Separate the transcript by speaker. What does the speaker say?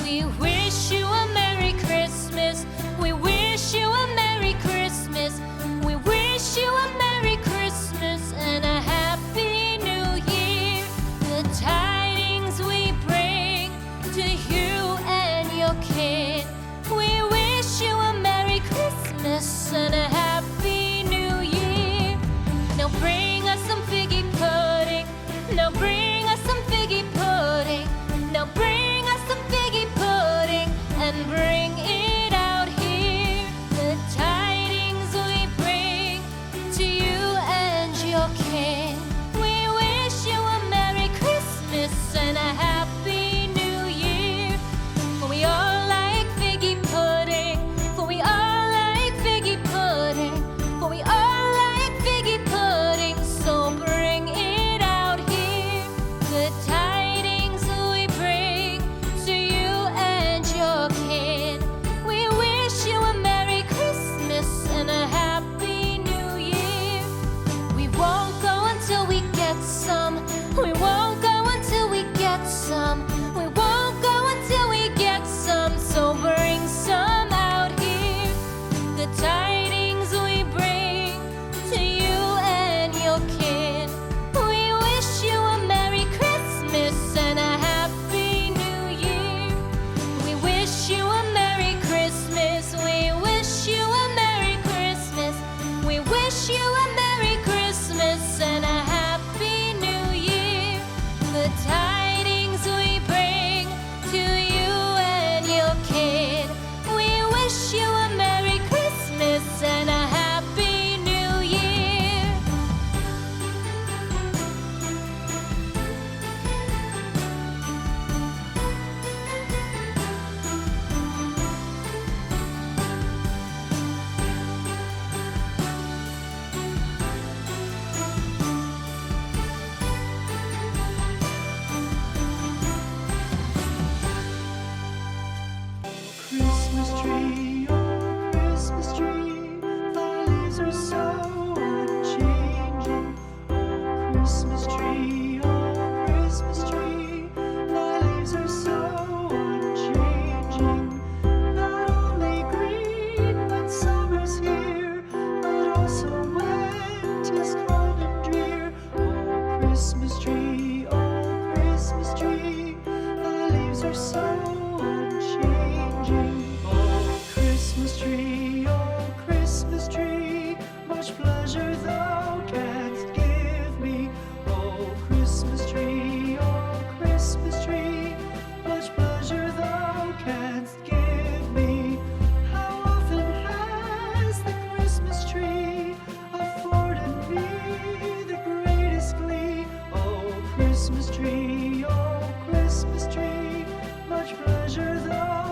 Speaker 1: We wish you a Merry Christmas. We wish you a Merry Christmas. We wish you a Merry Christmas and a Happy New Year. The tidings we bring to you and your kin. We wish you a Merry Christmas and a Happy New Year. Now bring us some figgy pudding. Now bring us some figgy pudding. Now bring us some figgy pudding and bring it out here. The tidings we bring to you and your kin. We wish you a Merry Christmas and a Happy New Year. For we all like figgy pudding. For we all like figgy pudding. For we all like figgy pudding. So bring it out here. The tidings we bring to you and your kin. We wish you a Merry Christmas and a Happy New Year. We won't go until we get some. We won't go until we get some. We won't go until we get some. So bring some out here. The tidings we bring to you and your kin. We wish you a Merry Christmas and a Happy New Year. We wish you a Merry Christmas. We wish you a Merry Christmas. We wish you a Merry Christmas and a Happy New Year. The tidings we bring to you and your kin. We wish you a Merry Christmas and a Happy New Year.
Speaker 2: Christmas tree, oh Christmas tree, thy leaves are so unchanging. Oh Christmas tree, thy leaves are so unchanging. Not only green, but summer's here, but also winter's cold and drear. Oh Christmas tree, thy leaves are so unchanging. Oh Christmas tree, much pleasure thou canst give me. Oh Christmas tree, much pleasure thou canst give me. How often has the Christmas tree afforded me the greatest glee? Oh Christmas tree, much pleasure thou